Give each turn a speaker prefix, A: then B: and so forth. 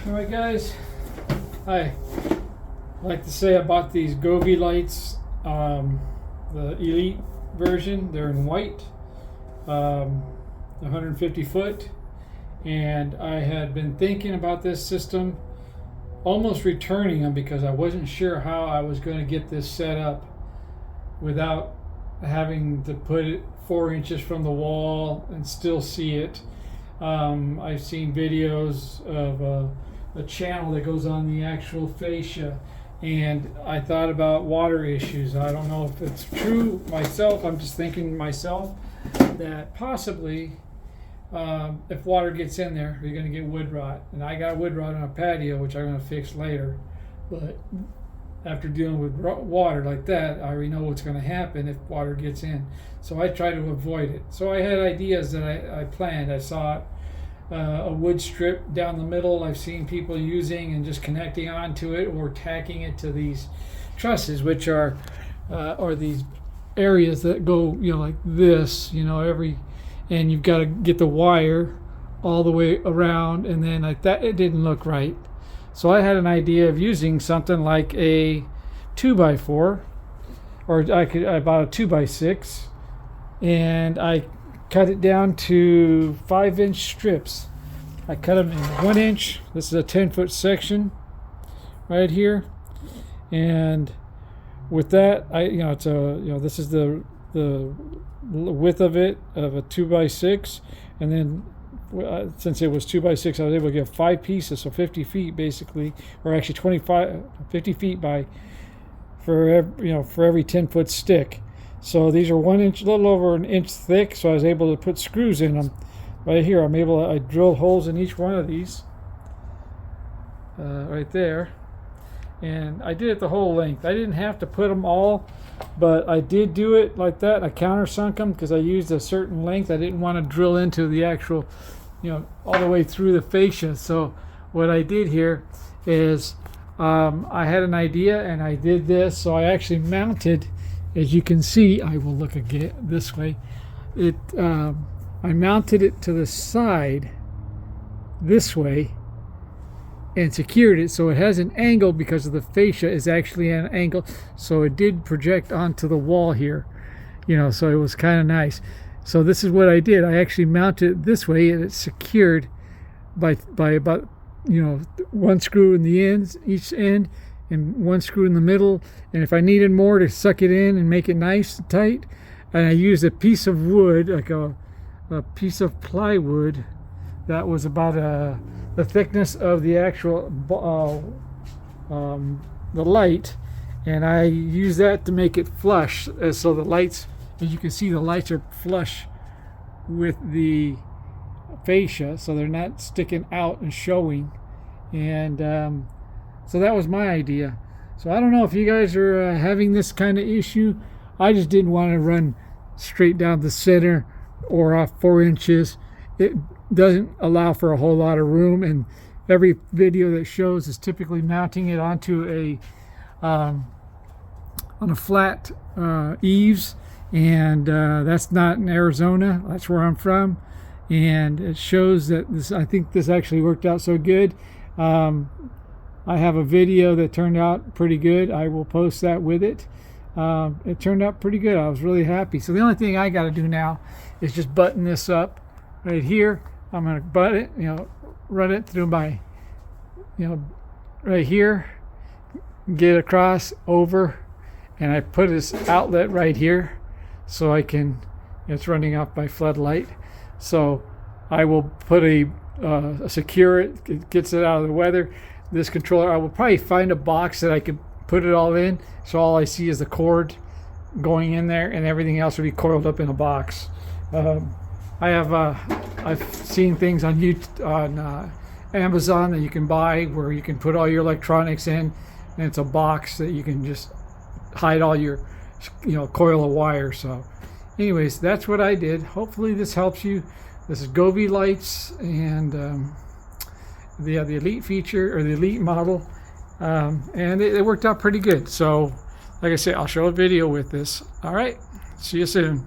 A: Alright guys, I'd like to say I bought these Govee lights, the Elite version. They're in white, 150 foot, and I had been thinking about this system, almost returning them because I wasn't sure how I was going to get this set up without having to put it 4 inches from the wall and still see it. I've seen videos of a channel that goes on the actual fascia, and I thought about water issues. I don't know if it's true myself. I'm just thinking myself that possibly if water gets in there, you're going to get wood rot. And I got wood rot on a patio, which I'm going to fix later. But after dealing with water like that, I already know what's going to happen if water gets in. So I try to avoid it. So I had ideas that I planned. I saw a wood strip down the middle I've seen people using and just connecting onto it or tacking it to these trusses, which are or these areas that go, like this, and you've got to get the wire all the way around, and then like that, it didn't look right. So I had an idea of using something like a 2x4, or I bought a 2x6, and I cut it down to 5-inch strips. I cut them in 1 inch. This is a 10-foot section right here, and with that, it's a this is the width of it of a 2x6, and then since it was 2x6, I was able to get 5 pieces, so 50 feet basically, or actually 50 feet for every 10-foot stick. So these are 1 inch, a little over an inch thick. So I was able to put screws in them. Right here, I drilled holes in each one of these, right there, and I did it the whole length. I didn't have to put them all, but I did do it like that. I countersunk them because I used a certain length. I didn't want to drill into the actual, all the way through the fascia. So what I did here is I had an idea and I did this. So I actually mounted, as you can see, I will look again this way. I mounted it to the side this way and secured it so it has an angle because of the fascia is actually an angle, so it did project onto the wall here, so it was kind of nice. So this is what I did. I actually mounted it this way, and it's secured by about 1 screw in the ends, each end, and 1 screw in the middle. And if I needed more to suck it in and make it nice and tight, and I used a piece of wood, like a piece of plywood that was about the thickness of the actual the light, and I use that to make it flush, so the lights, as you can see, the lights are flush with the fascia, so they're not sticking out and showing. And so that was my idea. So I don't know if you guys are having this kind of issue. I just didn't want to run straight down the center or off 4 inches. It doesn't allow for a whole lot of room, and every video that shows is typically mounting it onto on a flat eaves, and that's not in Arizona. That's where I'm from, and it shows that I think this actually worked out so good. I have a video that turned out pretty good. I will post that with it. It turned out pretty good. I was really happy. So the only thing I got to do now is just button this up right here. I'm going to butt it, run it through my, right here, get across over, and I put this outlet right here so I can, it's running off my floodlight. So I will put secure it gets it out of the weather. This controller, I will probably find a box that I could put it all in, so all I see is the cord going in there, and everything else will be coiled up in a box. I've seen things on Amazon that you can buy where you can put all your electronics in, and it's a box that you can just hide all your coil of wire. So anyways, that's what I did. Hopefully this helps you. This is Govee lights, and the Elite feature, or the Elite model, and it worked out pretty good. So like I said, I'll show a video with this. All right, see you soon.